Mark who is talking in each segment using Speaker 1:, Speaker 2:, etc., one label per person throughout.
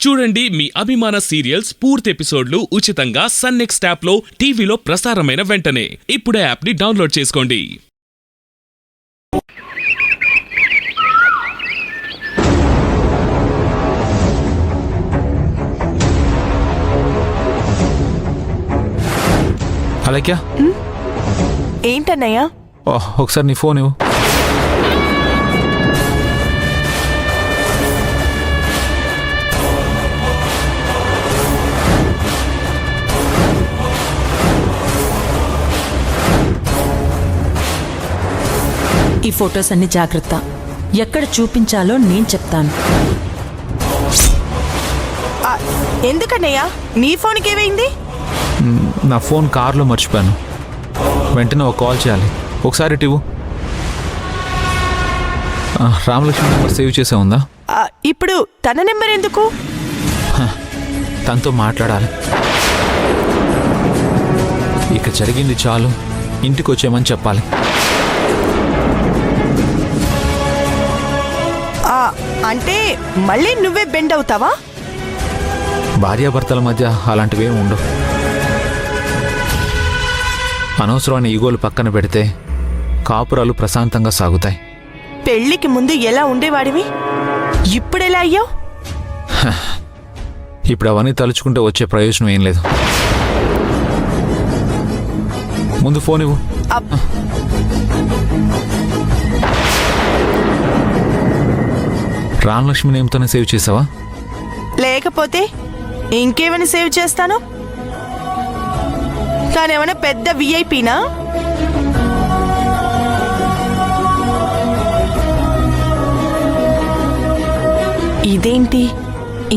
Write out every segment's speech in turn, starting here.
Speaker 1: చూడండి మీ అభిమాన సీరియల్స్ పూర్తి ఎపిసోడ్లు ఉచితంగా సన్ నెక్స్ట్ యాప్ లో టీవీలో ప్రసారమైన వెంటనే ఇప్పుడే యాప్ ని డౌన్లోడ్ చేసుకోండి.
Speaker 2: అలాగే
Speaker 3: ఏంటన్నయ్యా?
Speaker 2: ఒకసారి నీ ఫోన్ ఇవ్వు.
Speaker 4: ఈ ఫొటోస్ అన్ని జాగ్రత్త. ఎక్కడ చూపించాలో నేను చెప్తాను.
Speaker 3: ఎందుకన్నయ్యా నీ ఫోన్కి ఏమైంది?
Speaker 2: నా ఫోన్ కార్లో మర్చిపోయాను. వెంటనే ఒక కాల్ చేయాలి. ఒకసారి ఇవ్వు. రామలక్ష్మి నెంబర్ సేవ్ చేసే ఉందా?
Speaker 3: ఇప్పుడు తన నెంబర్ ఎందుకు?
Speaker 2: తనతో మాట్లాడాలి. ఇక జరిగింది చాలు, ఇంటికి వచ్చేయమని చెప్పాలి.
Speaker 3: అంటే మళ్ళీ నువ్వే బెండ్ అవుతావా?
Speaker 2: భార్యాభర్తల మధ్య అలాంటివేం ఉండవు. అనవసరమైన ఈగోలు పక్కన పెడితే కాపురాలు ప్రశాంతంగా సాగుతాయి.
Speaker 3: పెళ్లికి ముందు ఎలా ఉండేవాడివి, ఇప్పుడెలా అయ్యావు?
Speaker 2: ఇప్పుడు అవన్నీ తలుచుకుంటే వచ్చే ప్రయోజనం ఏం లేదు. ముందు ఫోన్ ఇవ్వు. రామలక్ష్మి నేమ్తోనే సేవ్ చేసావా?
Speaker 3: లేకపోతే ఇంకేమైనా సేవ్ చేస్తాను? తానేమైనా పెద్ద విఐపీనా? ఇదేంటి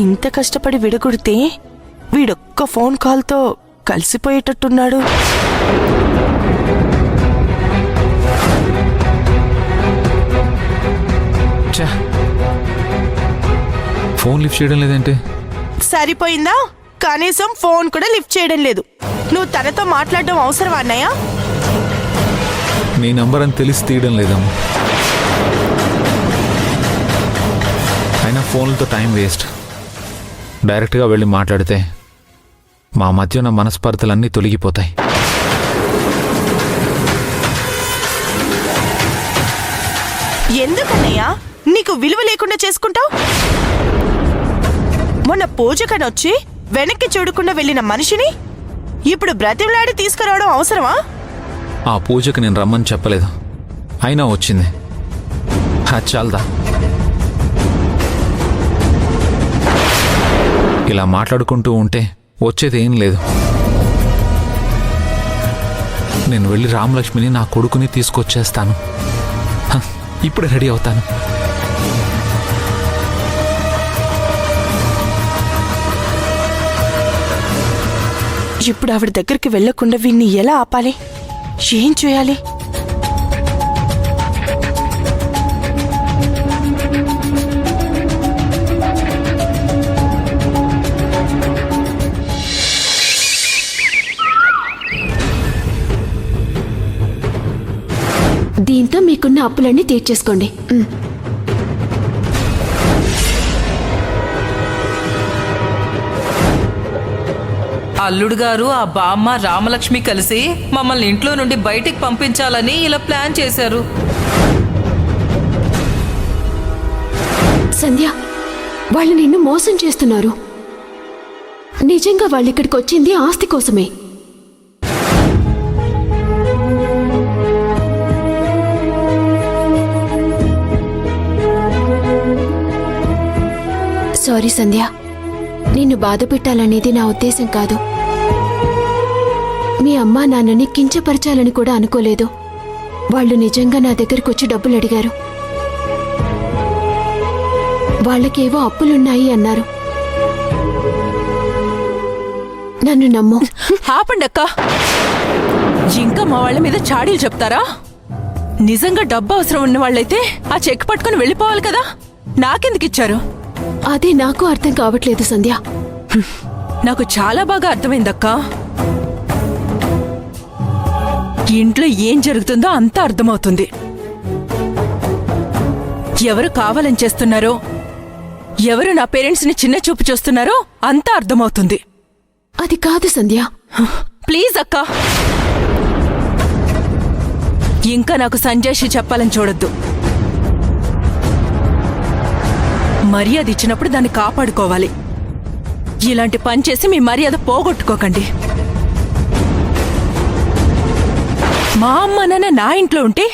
Speaker 3: ఇంత కష్టపడి విడగొడితే వీడొక్క ఫోన్ కాల్తో కలిసిపోయేటట్టున్నాడు.
Speaker 2: ఫోన్ లిఫ్ట్ చేయడం లేదంటే
Speaker 3: సరిపోయిందా? కనీసం ఫోన్ కూడా లిఫ్ట్ చేయడం లేదు. నువ్వు తనతో మాట్లాడడం అవసరమా అన్నయ్య?
Speaker 2: నీ నంబర్ అని తెలిసి తీయడం లేదమ్మా. అయినా ఫోన్లతో టైం వేస్ట్. డైరెక్ట్గా వెళ్ళి మాట్లాడితే మా మధ్య ఉన్న మనస్పర్ధలన్నీ తొలగిపోతాయి.
Speaker 3: ఎందుకన్నయ్యా నీకు విలువ లేకుండా చేసుకుంటావు? మొన్న పూజకనొచ్చి వెనక్కి చూడకుండా వెళ్ళిన మనిషిని ఇప్పుడు బ్రతిమలాడి తీసుకురావడం అవసరమా?
Speaker 2: ఆ పూజకు నేను రమ్మని చెప్పలేదు, అయినా వచ్చింది. చాలదా? ఇలా మాట్లాడుకుంటూ ఉంటే వచ్చేది ఏం లేదు. నేను వెళ్ళి రామలక్ష్మిని నా కొడుకుని తీసుకొచ్చేస్తాను. ఇప్పుడే రెడీ అవుతాను.
Speaker 3: ఇప్పుడు ఆవిడ దగ్గరికి వెళ్లకుండా వీణ్ణి ఎలా ఆపాలి? ఏం చేయాలి?
Speaker 5: దీంతో మీకున్న అప్పులన్నీ తీర్చేసుకోండి.
Speaker 6: అల్లుడు గారు, ఆ బామ్మ రామలక్ష్మి కలిసి మమ్మల్ని ఇంట్లో నుండి బయటికి పంపించాలని ఇలా ప్లాన్ చేశారు.
Speaker 5: సంధ్య, వాళ్ళు నిన్ను మోసం చేస్తున్నారు. నిజంగా వాళ్ళు ఇక్కడికి వచ్చింది ఆస్తి కోసమే. సారీ సంధ్య, నిన్ను బాధ పెట్టాలనేది నా ఉద్దేశం కాదు. మీ అమ్మా నాన్నని కించపరచాలని కూడా అనుకోలేదు. వాళ్ళు నిజంగా నా దగ్గరకు వచ్చి డబ్బులు అడిగారు. వాళ్ళకేవో అప్పులున్నాయి అన్నారు. నన్ను నమ్ము.
Speaker 4: ఆపండక్క, ఇంకా మా వాళ్ళ మీద చాడీలు చెప్తారా? నిజంగా డబ్బు అవసరం ఉన్న వాళ్ళైతే ఆ చెక్ పట్టుకుని వెళ్ళిపోవాలి కదా, నాకెందుకు ఇచ్చారు?
Speaker 5: అదే నాకు అర్థం కావట్లేదు సంధ్య.
Speaker 4: నాకు చాలా బాగా అర్థమైందక్కా. ఇంట్లో ఏం జరుగుతుందో అంతా అర్థమవుతుంది. ఎవరు కావాలని చేస్తున్నారో ఎవరు నా పేరెంట్స్ని చిన్న చూపు చూస్తున్నారో అంతా అర్థమవుతుంది.
Speaker 5: అది కాదు సంధ్య.
Speaker 4: ప్లీజ్ అక్క, ఇంకా నాకు సంజయ్షి చెప్పాలని చూడొద్దు. మర్యాద ఇచ్చినప్పుడు దాన్ని కాపాడుకోవాలి. ఇలాంటి పని చేసి మీ మర్యాద పోగొట్టుకోకండి. మా అమ్మ నాన్న నా ఇంట్లో ఉంటే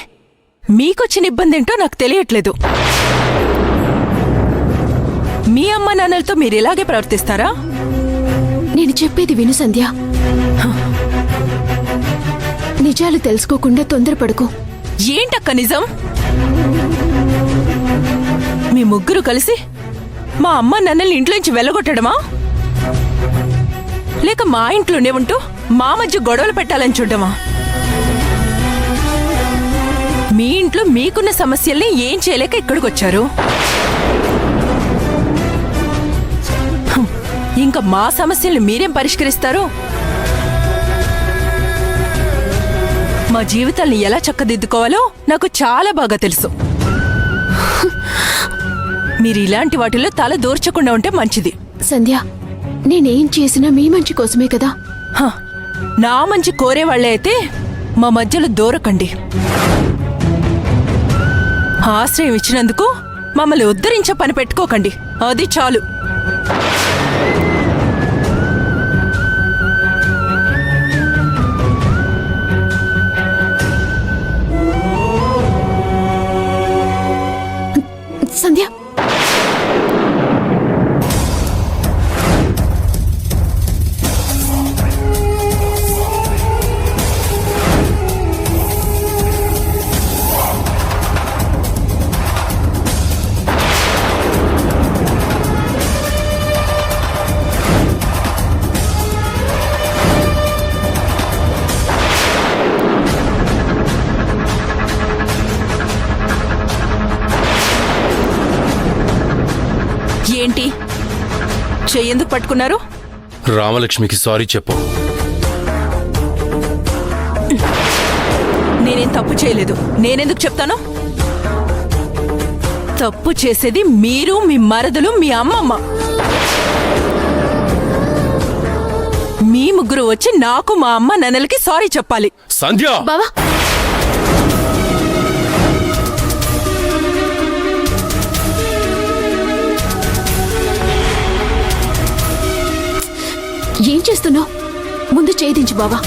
Speaker 4: మీకొచ్చిన ఇబ్బంది ఏంటో నాకు తెలియట్లేదు. మీ అమ్మ నాన్నలతో మీరు ఇలాగే ప్రవర్తిస్తారా?
Speaker 5: నేను చెప్పేది విను సంధ్య. నిజాలు తెలుసుకోకుండా తొందరపడకు.
Speaker 4: ఏంటక్క నిజం? మీ ముగ్గురు కలిసి మా అమ్మ నన్నల్ని ఇంట్లోంచి వెళ్ళగొట్టడమా? లేక మా ఇంట్లోనే ఉంటూ మా మధ్య గొడవలు పెట్టాలని చూడమా? మీ ఇంట్లో మీకున్న సమస్యల్ని ఏం చేయలేక ఇక్కడికొచ్చారు. ఇంకా మా సమస్యల్ని మీరేం పరిష్కరిస్తారు? మా జీవితాల్ని ఎలా చక్కదిద్దుకోవాలో నాకు చాలా బాగా తెలుసు. మీరు ఇలాంటి వాటిలో తల దూర్చకుండా ఉంటే మంచిది.
Speaker 5: సంధ్య, నేనేం చేసినా మీ మంచి కోసమే కదా.
Speaker 4: హ, నా మంచి కోరేవాళ్లే అయితే మా మధ్యలో దూరకండి. ఆశ్రయం ఇచ్చినందుకు మమ్మల్ని ఉద్ధరించే పని పెట్టుకోకండి. అది చాలు.
Speaker 5: సంధ్య,
Speaker 4: ఏంటి చెయ్యేందుకు పట్టుకున్నారు?
Speaker 7: రామలక్ష్మికి సారీ చెప్పు.
Speaker 4: నేనేం తప్పు చేయలేదు. నేనెందుకు చెప్తాను? తప్పు చేసేది మీరు, మీ మరదలు, మీ అమ్మమ్మ. మీ ముగ్గురు వచ్చి నాకు మా అమ్మ నాన్నలకి సారీ చెప్పాలి.
Speaker 7: సంధ్య,
Speaker 5: బావా, ఏం చేస్తున్నావు? ముందు చేయించు బావా.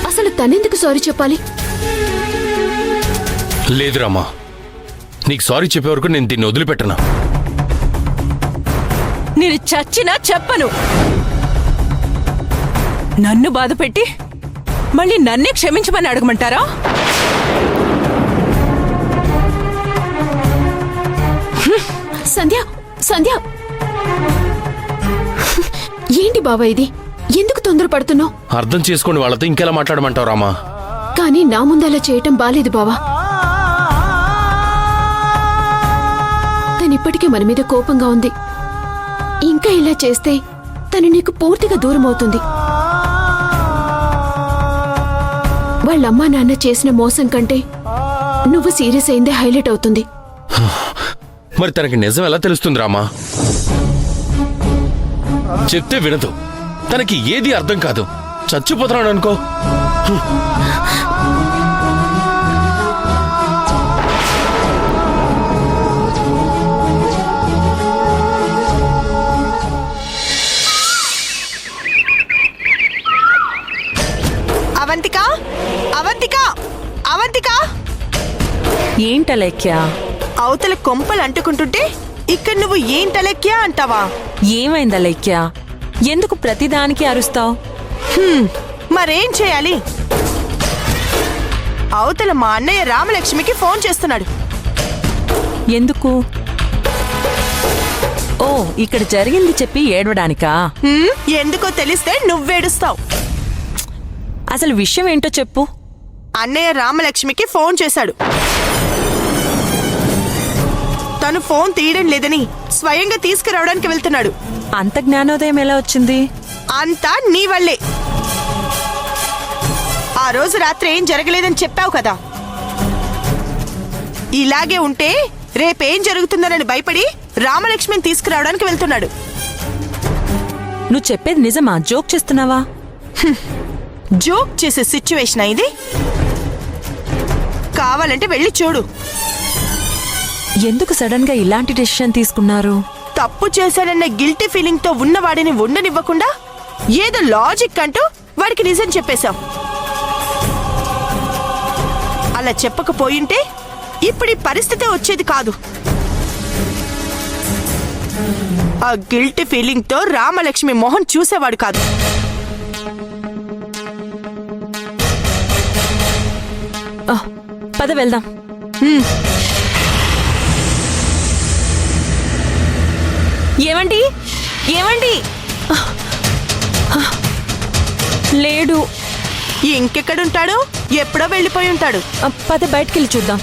Speaker 5: అసలు తనెందుకు సారీ చెప్పాలి?
Speaker 7: లేదు రామా, నీకు సారీ చెప్పే వరకు నేను దీన్ని వదిలిపెట్టను.
Speaker 4: నేను చచ్చినా చెప్పను. నన్ను బాధపెట్టి మళ్ళీ నన్నే క్షమించమని అడగమంటారా?
Speaker 5: సంధ్య, సంధ్య, ఏంటి బావా ఇది? ఎందుకు తొందరపడుతున్నావు?
Speaker 7: అర్థం చేసుకోండి, వాళ్ళతో ఇంకెలా మాట్లాడమంటావు రామా?
Speaker 5: కానీ నా ముందు అలా చేయటం బాలేదు బావా. తనిప్పటికీ మన మీద కోపంగా ఉంది. ఇంకా ఇలా చేస్తే తను నీకు పూర్తిగా దూరం అవుతుంది. వాళ్ళమ్మా నాన్న చేసిన మోసం కంటే నువ్వు సీరియస్ అయిందే హైలైట్ అవుతుంది.
Speaker 7: మరి తనకి నిజం ఎలా తెలుస్తుంది రామా? చెప్తే వినదు, తనకి ఏది అర్థం కాదు. చచ్చిపోతున్నాడు అనుకో.
Speaker 3: అవంతిక, అవంతిక, అవంతిక!
Speaker 8: ఏంటలెక్యా?
Speaker 3: అవతల కొంపలు అంటుకుంటుంటే ఇక్కడ నువ్వు ఏంటలెక్యా అంటావా?
Speaker 8: ఏమైందలెక్యా? ఎందుకు ప్రతిదానికి అరుస్తావు?
Speaker 3: మరేం చేయాలి? అవతల మా అన్నయ్య రామలక్ష్మికి ఫోన్ చేస్తున్నాడు.
Speaker 8: ఎందుకు? ఓ, ఇక్కడ జరిగింది చెప్పి ఏడవడానికా?
Speaker 3: ఎందుకో తెలిస్తే నువ్వేడుస్తావు.
Speaker 8: అసలు విషయం ఏంటో చెప్పు.
Speaker 3: అన్నయ్య రామలక్ష్మికి ఫోన్ చేశాడు. తను ఫోన్ తీయడం లేదని స్వయంగా తీసుకురావడానికి వెళ్తున్నాడు.
Speaker 8: అంత జ్ఞానోదయం ఎలా వచ్చింది?
Speaker 3: అంతా నీ వల్లే. ఆ రోజు రాత్రి ఏం జరగలేదని చెప్పావు కదా, ఇలాగే ఉంటే రేపేం జరుగుతుందోనని భయపడి రామలక్ష్మిని తీసుకురావడానికి వెళ్తున్నాడు.
Speaker 8: నువ్వు చెప్పేది నిజమా? జోక్ చేస్తున్నావా?
Speaker 3: జోక్ చేసే సిచ్యువేషన్ ఇది. కావాలంటే వెళ్ళి చూడు.
Speaker 8: ఎందుకు సడన్ గా ఇలాంటి డెసిషన్ తీసుకున్నారు?
Speaker 3: తప్పు చేశాడన్న గిల్టీ ఫీలింగ్ తో ఉన్నవాడిని ఉండనివ్వకుండా ఏదో లాజిక్ అంటూ వాడికి నిజం చెప్పేశాం. అలా చెప్పకపోయింటే ఇప్పుడు ఈ పరిస్థితి వచ్చేది కాదు. ఆ గిల్టీ ఫీలింగ్ తో రామలక్ష్మి మొహం చూసేవాడు కాదు.
Speaker 8: పద వెళ్దాం. ఏమండి ఏమండి లేడు.
Speaker 3: ఇంకెక్కడుంటాడు? ఎప్పుడో వెళ్ళిపోయి ఉంటాడు.
Speaker 8: పద బయటికెళ్ళి చూద్దాం.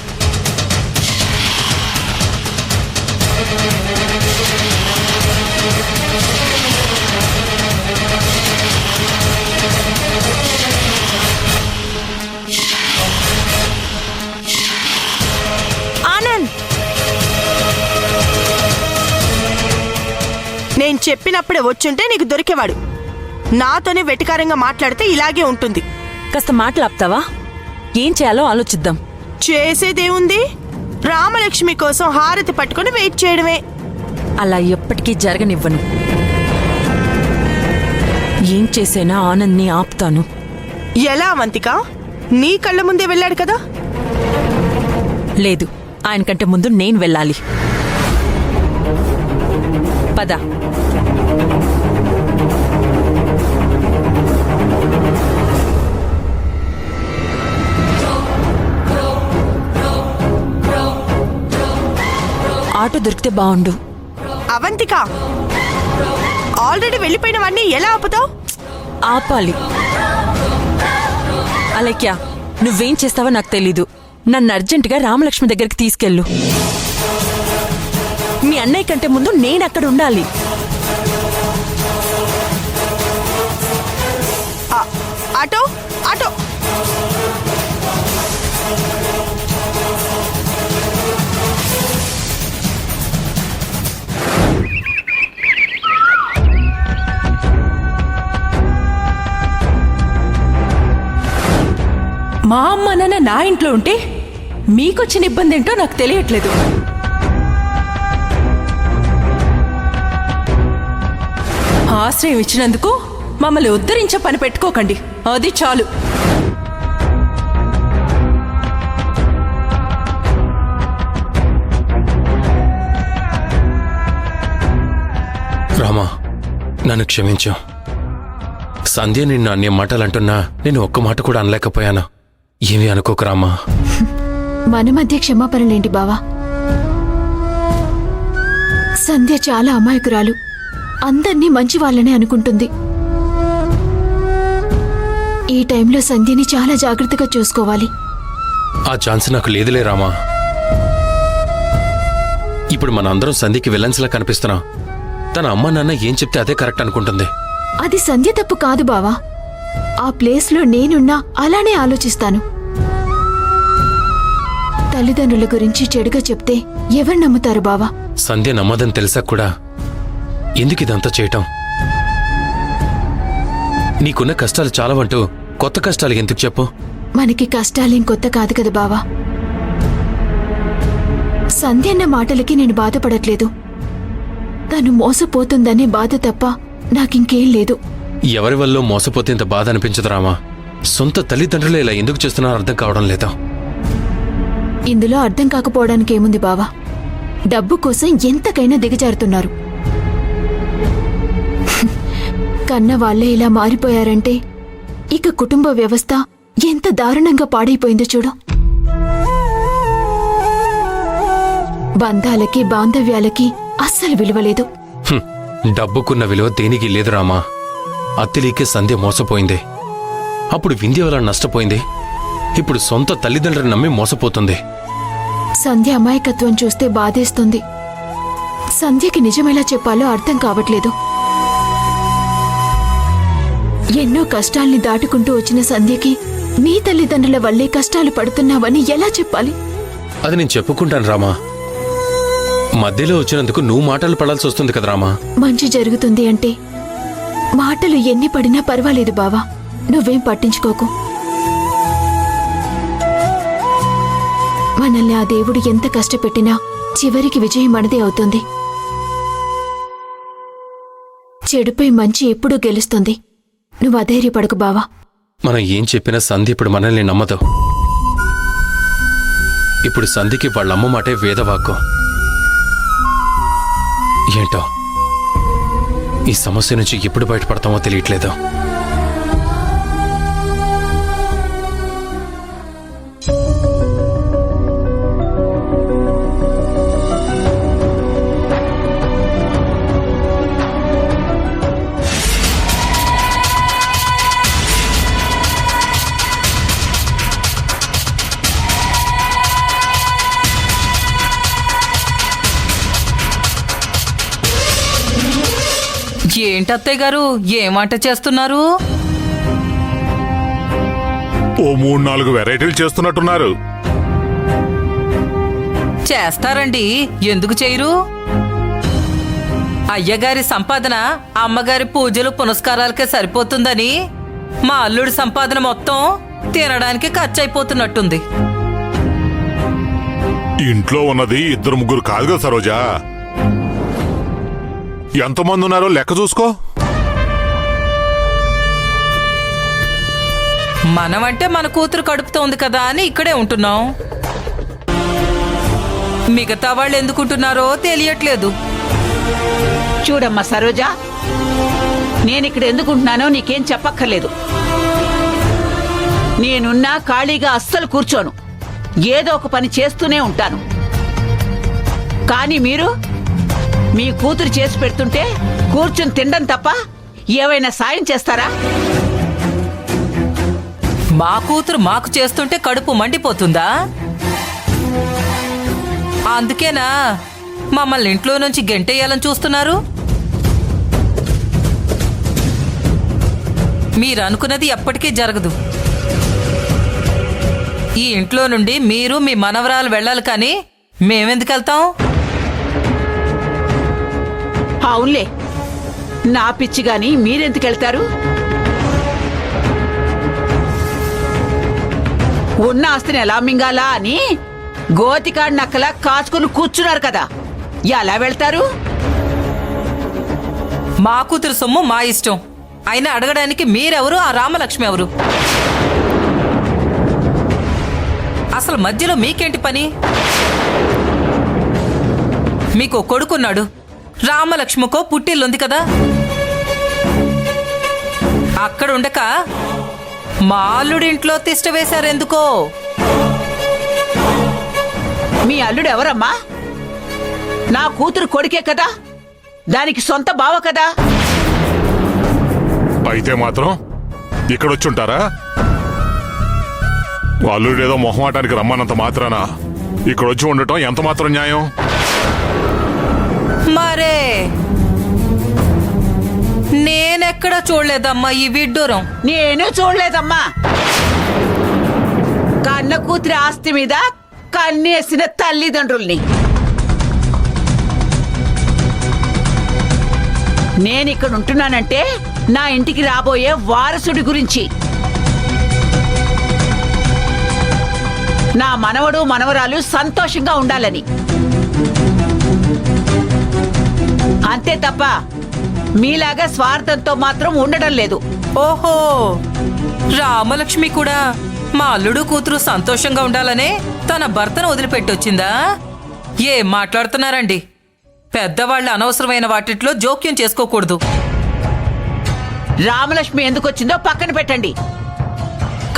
Speaker 3: ఆనంద్, నేను చెప్పినప్పుడే వచ్చుంటే నీకు దొరికేవాడు. నాతోనే వెటికారంగా మాట్లాడితే ఇలాగే ఉంటుంది.
Speaker 8: కాస్త మాట్లాపుతావా? ఏం చేయాలో ఆలోచిద్దాం.
Speaker 3: చేసేదేముంది? రామలక్ష్మి కోసం హారతి పట్టుకుని వెయిట్ చేయడమే.
Speaker 8: అలా ఎప్పటికీ జరగనివ్వను. ఏం చేసేనా ఆనంద్ని ఆపుతాను.
Speaker 3: ఎలా అవంతిక? నీ కళ్ళ ముందే వెళ్ళాడు కదా.
Speaker 8: లేదు, ఆయనకంటే ముందు నేను వెళ్ళాలి. పద. ఆటో దొరికితే బాగుండు.
Speaker 3: అవంతిక, ఆల్రెడీ వెళ్ళిపోయిన వాడిని ఎలా ఆపుతావు?
Speaker 8: ఆపాలి. అలక్య, నువ్వేం చేస్తావో నాకు తెలీదు. నన్ను అర్జెంటుగా రామలక్ష్మి దగ్గరికి తీసుకెళ్ళు. మీ అన్నయ్య కంటే ముందు నేను అక్కడ ఉండాలి.
Speaker 3: Auto auto.
Speaker 4: మా అమ్మ నాన్న నా ఇంట్లో ఉంటే మీకొచ్చిన ఇబ్బంది ఏంటో నాకు తెలియట్లేదు. ఆశ్రయం ఇచ్చినందుకు మమ్మల్ని ఉద్ధరించే పని పెట్టుకోకండి. అది చాలు.
Speaker 7: రామా, నన్ను క్షమించు. సంధ్య నిన్ను అన్ని మాటలంటున్నా నేను ఒక్క మాట కూడా అనలేకపోయాను. ఏమీ అనుకోకు రామా.
Speaker 5: మన మధ్య క్షమాపణలేంటి బావా? సంధ్య చాలా అమాయకురాలు. అందర్నీ మంచి వాళ్ళనే అనుకుంటుంది. ఈ టైంలో సంధ్యని చాలా జాగ్రత్తగా చూసుకోవాలి.
Speaker 7: ఆ ఛాన్స్ నాకు లేదులే రామా. ఇప్పుడు మనందరం సంధ్యకి విలన్స్లా కనిపిస్తున్నాం. తన అమ్మ నాన్న ఏం చెప్తే అదే కరెక్ట్ అనుకుంటుంది.
Speaker 5: అది సంధ్య తప్పు కాదు బావా. ఆ ప్లేస్లో నేనున్నా అలానే ఆలోచిస్తాను. తల్లిదండ్రుల గురించి చెడుగా చెప్తే ఎవరు నమ్ముతారు బావా?
Speaker 7: సంధ్య నమ్మదని తెలిసా కూడా ఎందుకు ఇదంతా చేయటం? నీకున్న కష్టాలు చాలవంటూ కొత్త కష్టాలు ఎందుకు చెప్పు?
Speaker 5: మనకి కష్టాలేం కొత్త కాదు కదా బావా. సంధ్య అన్న మాటలకి నేను బాధపడట్లేదు. తను మోసపోతుందనే బాధ తప్ప నాకింకేం లేదు.
Speaker 7: ఎవరి వల్ల మోసపోతే ఇంత బాధ అనిపించదు రామా. సొంత తల్లిదండ్రులు ఇలా ఎందుకు చేస్తున్నారో అర్థం కావడం లేదా?
Speaker 5: ఇందులో అర్థం కాకపోవడానికి ఏముంది బావా? డబ్బు కోసం ఎంతకైనా దిగజారుతున్నారు. కన్న వాళ్లే ఇలా మారిపోయారంటే ఇక కుటుంబ వ్యవస్థ ఎంత దారుణంగా పాడైపోయిందో చూడు. బంధాలకి బాంధవ్యాలకి అస్సలు విలువలేదు.
Speaker 7: డబ్బుకున్న విలువ దేనికి లేదు రామా. అత్తిలీకే సంధ్య మోసపోయింది. అప్పుడు వింధ్య వల్ల నష్టపోయింది. ఇప్పుడు సొంత తల్లిదండ్రులను నమ్మి మోసపోతుంది.
Speaker 5: సంధ్య అమాయకత్వం చూస్తే బాధేస్తుంది. సంధ్యకి నిజమేలా చెప్పాలో అర్థం కావట్లేదు. ఎన్నో కష్టాల్ని దాటుకుంటూ వచ్చిన సంధ్యకి నీ తల్లిదండ్రుల వల్లే కష్టాలు పడుతున్నావని ఎలా చెప్పాలి?
Speaker 7: అది నేను చెప్పుకుంటాను రామా. మధ్యలో వచ్చినందుకు నువ్వు మాటలు పడాల్సి వస్తుంది కదా రామా.
Speaker 5: మంచి జరుగుతుంది అంటే మాటలు ఎన్ని పడినా పర్వాలేదు బావా, నువ్వేం పట్టించుకోకు. మనల్ని ఆ దేవుడు ఎంత కష్టపెట్టినా చివరికి విజయం మనదే అవుతుంది. చెడుపై మంచి ఎప్పుడూ గెలుస్తుంది. నువ్వు అధైర్యపడకు బావా.
Speaker 7: మనం ఏం చెప్పినా సంధి ఇప్పుడు మనల్ని నమ్మదు. ఇప్పుడు సంధికి వాళ్ళమ్మ మాటే వేదవాక్కు. ఏంటో ఈ సమస్య నుంచి ఎప్పుడు బయటపడతామో తెలియట్లేదు.
Speaker 6: ఏంటత్తయ్య గారు ఏం వంట చేస్తున్నారు?
Speaker 9: ఓ 3-4 వెరైటీలు చేస్తున్నట్టున్నారు.
Speaker 6: చేస్తారండి, ఎందుకు చేయరు? అయ్యగారి సంపాదన అమ్మగారి పూజలు పునస్కారాలకే సరిపోతుందని మా అల్లుడి సంపాదన మొత్తం తినడానికి ఖర్చు అయిపోతున్నట్టుంది.
Speaker 9: ఇంట్లో ఉన్నది 2-3 కాదుగా సరోజా, ఎంతమంది ఉన్నారో లెక్క చూసుకో.
Speaker 6: మనమంటే మన కూతురు కడుపుతోంది కదా అని ఇక్కడే ఉంటున్నాం. మిగతా వాళ్ళు ఎందుకుంటున్నారో తెలియట్లేదు.
Speaker 10: చూడమ్మా సరోజా, నేనిక్కడ ఎందుకుంటున్నానో నీకేం చెప్పక్కర్లేదు. నేనున్నా ఖాళీగా అస్సలు కూర్చోను, ఏదో ఒక పని చేస్తూనే ఉంటాను. కానీ మీరు మీ కూతురు చేసి పెడుతుంటే కూర్చుని తినడం తప్ప ఏవైనా సాయం చేస్తారా?
Speaker 6: మా కూతురు మాకు చేస్తుంటే కడుపు మండిపోతుందా? అందుకేనా మమ్మల్ని ఇంట్లో నుంచి గెంటేయాలని చూస్తున్నారు? మీరు అనుకున్నది ఎప్పటికీ జరగదు. ఈ ఇంట్లో నుండి మీరు మీ మనవరాలు వెళ్ళాలి, కానీ మేమెందుకు వెళ్తాం?
Speaker 10: అవునులే, నా పిచ్చి గాని మీరెందుకెళ్తారు? ఉన్న ఆస్తిని ఎలా మింగాలా అని గోతికాడి నక్కలా కాచుకుని కూర్చున్నారు కదా, ఎలా వెళ్తారు?
Speaker 6: మా కూతురు సొమ్ము మా ఇష్టం. అయినా అడగడానికి మీరెవరు, ఆ రామలక్ష్మి ఎవరు? అసలు మధ్యలో మీకేంటి పని? మీకు కొడుకున్నాడు, రామలక్ష్మికో పుట్టిల్లుంది కదా. అక్కడ ఉండక మా అల్లుడింట్లో తిష్ట వేశారెందుకో?
Speaker 10: మీ అల్లుడు ఎవరమ్మా? నా కూతురు కొడుకే కదా, దానికి సొంత బావ కదా.
Speaker 9: అయితే మాత్రం ఇక్కడొచ్చుంటారా? అల్లుడేదో మొహమాటానికి రమ్మన్నంత మాత్రాన ఇక్కడొచ్చి ఉండటం ఎంత మాత్రం న్యాయం?
Speaker 6: మరే నేనెక్కడా చూడలేదమ్మా ఈ విడ్డూరం.
Speaker 10: నేను చూడలేదమ్మా. కన్న కూతురి ఆస్తి మీద కన్నేసిన తల్లిదండ్రుల్ని. నేనిక్కడ ఉంటున్నానంటే నా ఇంటికి రాబోయే వారసుడి గురించి. నా మనవడు మనవరాలు సంతోషంగా ఉండాలని. అంతే తప్ప మీలాగా స్వార్థంతో మాత్రం ఉండడం లేదు.
Speaker 6: ఓహో, రామలక్ష్మి కూడా మా అల్లుడు కూతురు సంతోషంగా ఉండాలనే తన భర్తను వదిలిపెట్టొచ్చిందా? ఏం మాట్లాడుతున్నారండి? పెద్దవాళ్ళ అనవసరమైన వాటిట్లో జోక్యం చేసుకోకూడదు.
Speaker 10: రామలక్ష్మి ఎందుకు వచ్చిందో పక్కన పెట్టండి,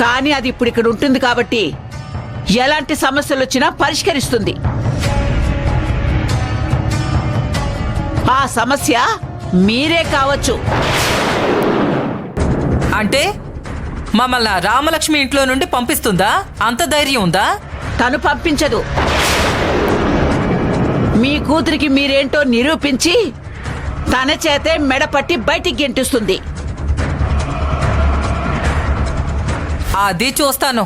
Speaker 10: కానీ అది ఇప్పుడు ఇక్కడ ఉంటుంది కాబట్టి ఎలాంటి సమస్యలు వచ్చినా పరిష్కరిస్తుంది. ఆ సమస్య మీరే కావచ్చు.
Speaker 6: అంటే మమ్మల్ని రామలక్ష్మి ఇంట్లో నుండి పంపిస్తుందా? అంత ధైర్యం ఉందా?
Speaker 10: తను పంపించదు. మీ కూతురికి మీరేంటో నిరూపించి తన చేతే మెడపట్టి బయటికి గెంటిస్తుంది.
Speaker 6: అది చూస్తాను,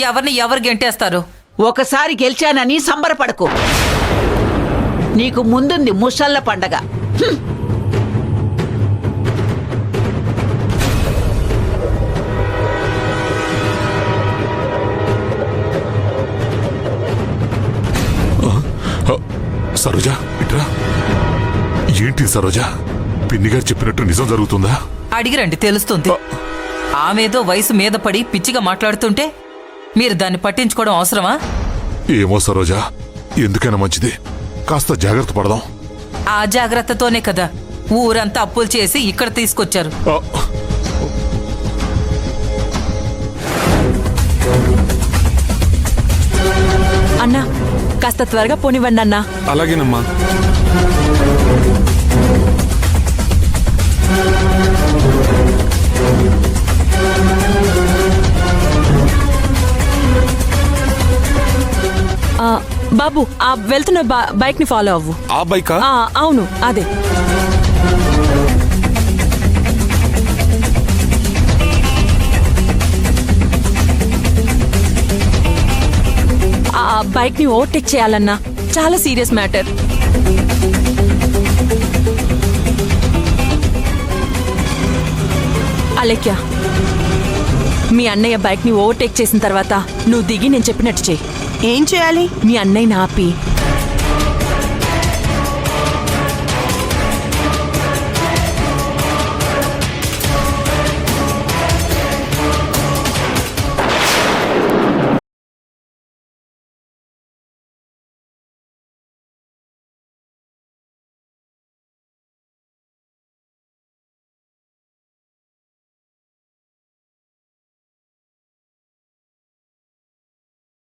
Speaker 6: ఎవరిని ఎవరు గెంటేస్తారు.
Speaker 10: ఒకసారి గెలిచానని సంబరపడకు. నీకు ముందుంది ముసళ్ళ పండగ. హ్మ్.
Speaker 9: సరోజా ఇట్రా. ఏంటి సరోజా, పిన్ని గారు చెప్పినట్టు నిజం జరుగుతుందా?
Speaker 6: అడిగిరండి తెలుస్తుంది. ఆమెదో వయసు మీద పడి పిచ్చిగా మాట్లాడుతుంటే మీరు దాన్ని పట్టించుకోవడం అవసరమా?
Speaker 9: ఏమో సరోజా, ఎందుకైనా మంచిది, కాస్త జాగ్రత్త పడదాం.
Speaker 6: ఆ జాగ్రత్తతోనే కదా ఊరంతా అప్పులు చేసి ఇక్కడ తీసుకొచ్చారు.
Speaker 9: ఆ,
Speaker 8: అన్నా కాస్త త్వరగా పోనివ్వండి అన్నా.
Speaker 2: అలాగేనమ్మా.
Speaker 8: బాబు ఆ వెళ్తున్న బైక్ ని ఫాలో అవ్వు.
Speaker 2: ఆ బైకా?
Speaker 8: అవును అదే. ఆ బైక్ ని ఓవర్టేక్ చేయాలన్నా చాలా సీరియస్ మ్యాటర్. అలెక్య, మీ అన్నయ్య బైక్ ని ఓవర్టేక్ చేసిన తర్వాత నువ్వు దిగి నేను చెప్పినట్టు చెయ్యి.
Speaker 3: ఏం చేయాలి?
Speaker 8: మీ అన్నయ్యని ఆపి